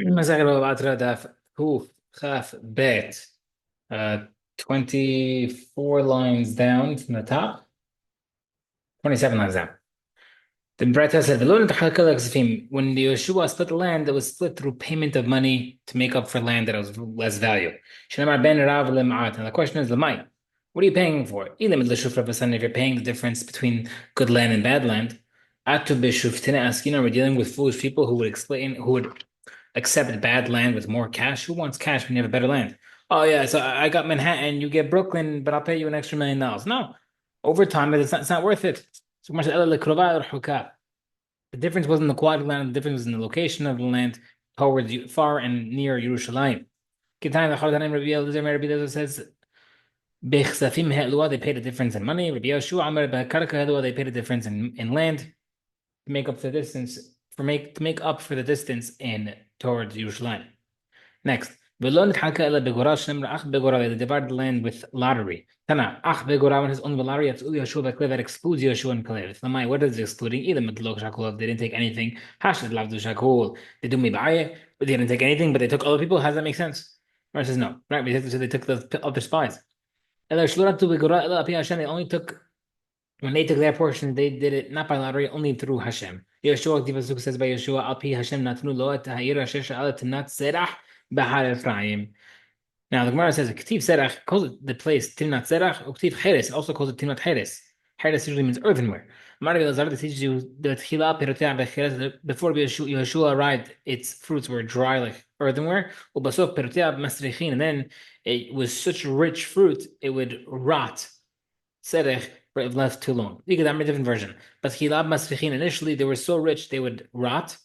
مساء Batra Daf, Kuf, Chaf, Bet. 24 lines down from the top, 27 lines down. The Bretta said, when the Yeshua split the land, it was split through payment of money to make up for land that was less value. Now the question is, Lamai, what are you paying for? If you're paying the difference between good land and bad land, we're dealing with foolish people who would accept bad land with more cash. Who wants cash when you have a better land? Oh yeah, so I got Manhattan, you get Brooklyn, but I'll pay you an extra $1 million. No, over time, it's not worth it. So much the difference wasn't the quality of land, the difference was in the location of the land towards far and near Yerushalayim. Kitain the Chazan Rabbi Eliezer says they paid a difference in money. Rabbi Yeshua Amar B'Karka they paid a difference in land to make up for the distance to make up for the distance in towards Yerushalayim. Next, they divided the land with lottery. Tana, when his own lottery, that excludes Yeshua and Kalev. Lamai, what is excluding? Either they didn't take anything. Hashad lavdu shakul. They do mibaye, but they didn't take anything, but they took other people. How does that make sense? Mar says no. Right, so they took the other spies. They only took when they took their portion, they did it not by lottery, only through Hashem. Yeshua Divasuk says by Yeshua, Alpi Hashem Natnu Lo et Ha'ir Asher Sha'alat Tinat Serach Bahar Ephraim. Now the Gemara says Ktiv Serach calls it the place Timnat Serach, Ktiv Cheres also calls it Timnat Cheres. Cheres usually means earthenware. Mari Elazar teaches you that Chila Perotea Becheres before Yeshua arrived, its fruits were dry like earthenware. Ubasof Perotea Masrichin, and then it was such rich fruit it would rot. Serech, if left too long. You get a different version. But Chilab Masrichin, initially they were so rich they would rot.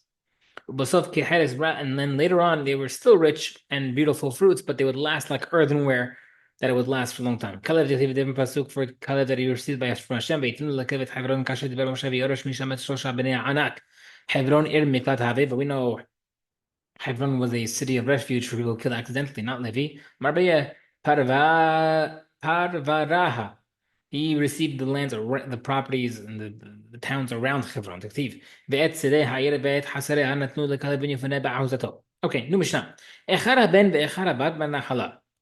Basof Keheres rat, and then later on they were still rich and beautiful fruits, but they would last like earthenware, that it would last for a long time. Kalev a different pasuk for Kalev that he received by Hashem. Beitinu lekevet Hebron kasher diber Moshe v'yorosh mishamet shosha b'nei anak. Hebron ir miklat have, but we know Hebron was a city of refuge for people killed accidentally, not Levi. Marbaya Parvaraha. He received the lands, or the properties, and the towns around Hebron. Okay, new Mishnah. A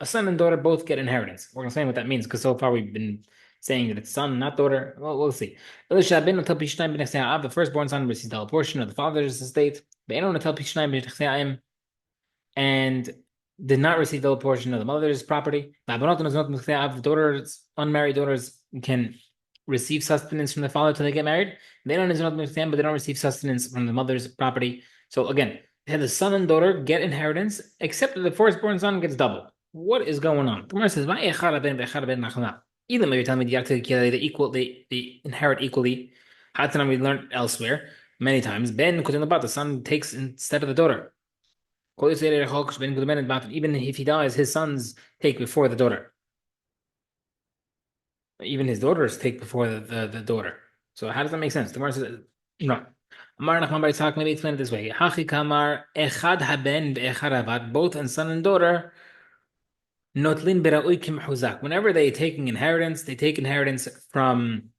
son and daughter both get inheritance. We're going to say what that means because so far we've been saying that it's son, not daughter. Well, we'll see. The firstborn son receives double portion of the father's estate, and did not receive double portion of the mother's property. Daughters, unmarried daughters can receive sustenance from the father till they get married. They don't understand, but they don't receive sustenance from the mother's property. So again, they have the son and daughter get inheritance, except that the firstborn son gets double. What is going on? The Gemara says, even though you're telling me they inherit equally. Hatanan we learned elsewhere many times. Ben the son takes instead of the daughter. Even if he dies, his sons take before the daughter. Even his daughters take before the daughter. So how does that make sense? The Gemara says, no. Maybe explain it this way. Both and son and daughter, whenever they taking inheritance, they take inheritance from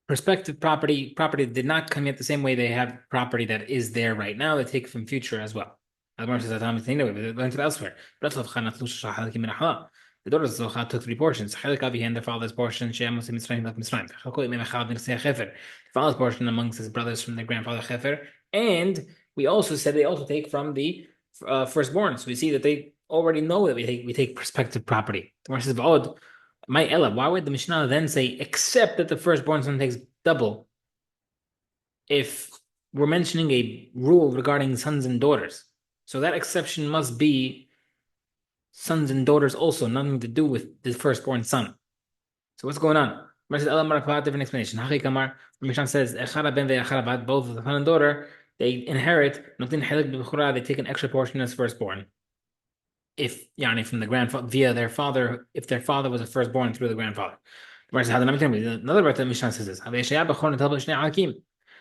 prospective property did not come yet the same way they have property that is there right now. They take from future as well. Elsewhere. The daughters of Zocha took three portions. And their father's portion. The father's portion amongst his brothers from their grandfather Chefer. And we also said they also take from the firstborn. So we see that they already know that we take prospective property. The Gemara says, my Ella, why would the Mishnah then say, except that the firstborn son takes double, if we're mentioning a rule regarding sons and daughters? So that exception must be sons and daughters also, nothing to do with the firstborn son. So what's going on? Different explanation. Mishnah says, both the son and daughter, they inherit, they take an extra portion as firstborn. If from the grandfather via their father, if their father was a firstborn through the grandfather. Another part of Mishnah says this.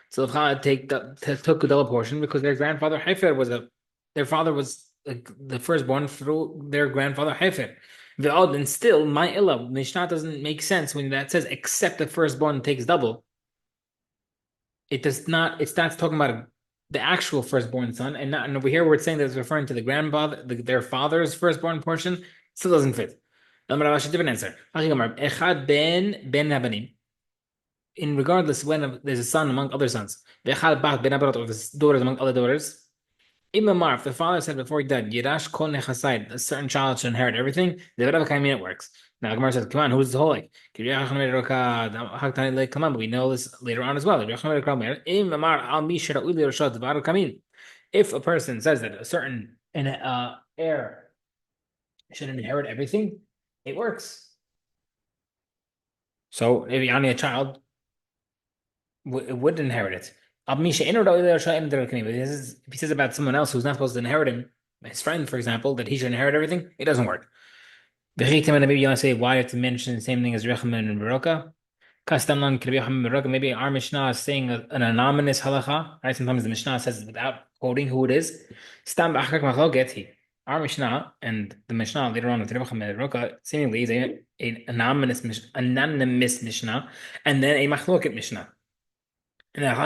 So took a double portion because their grandfather Hefer their father was the firstborn through their grandfather Hefer. And still, my Illa, Mishnah doesn't make sense when that says except the firstborn takes double. It does not, it starts talking about the actual firstborn son, and not. And over here, we're saying that it's referring to the grandfather, their father's firstborn portion. Still doesn't fit. Different answer. Echad ben habanim. In regardless when there's a son among other sons, Echad bat ben habarot, or the daughters among other daughters. Imamar, if the father said before he died, Yirash kol nechasai, a certain child should inherit everything, the Rebbe Kaimim it works. Now the Gemara says, come on, who's the holy? Come on, but we know this later on as well. If a person says that a certain heir should inherit everything, it works. So if you're only a child, it would inherit it. But if he says about someone else who's not supposed to inherit him, his friend, for example, that he should inherit everything, it doesn't work. Maybe you want to say why you have to mention the same thing as Rechem and Baroka. Maybe our Mishnah is saying an anonymous halacha, right? Sometimes the Mishnah says without quoting who it is. Our Mishnah and the Mishnah later on with Rechem and Baroka seemingly is an anonymous Mishnah and then a machloket Mishnah. We have a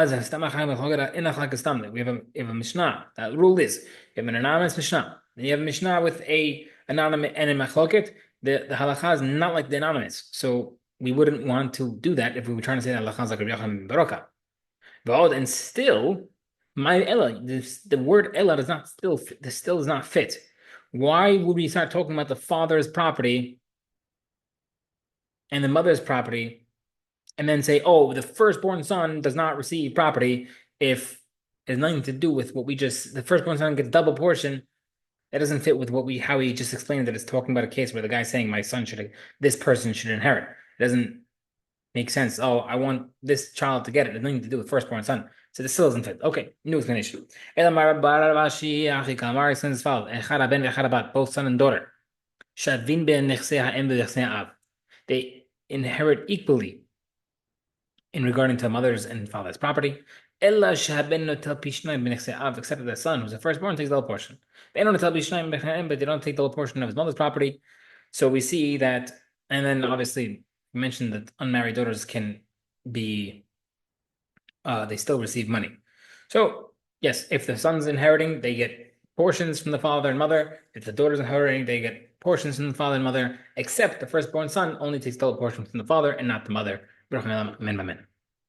Mishnah. That rule is you have an anonymous Mishnah. Then you have a Mishnah with a anonymous and a machloket. The halacha is not like the anonymous. So we wouldn't want to do that if we were trying to say that halacha is like Rabbi Yochanan ben Baroka. And still, my Ella, the word Ella does not still does not fit. Why would we start talking about the father's property and the mother's property? And then say, oh, the firstborn son does not receive property if it has nothing to do with what the firstborn son gets double portion. That doesn't fit with how we just explained that it's talking about a case where the guy's saying this person should inherit. It doesn't make sense. Oh, I want this child to get it. It has nothing to do with firstborn son. So this still doesn't fit. Okay, new explanation. Both son and daughter. They inherit equally in regarding to mother's and father's property, except that the son, who's the firstborn, takes the whole portion. But they don't take the whole portion of his mother's property. So we see that, and then obviously we mentioned that unmarried daughters can be, they still receive money. So yes, if the son's inheriting, they get portions from the father and mother. If the daughter's inheriting, they get portions from the father and mother, except the firstborn son only takes the whole portion from the father and not the mother.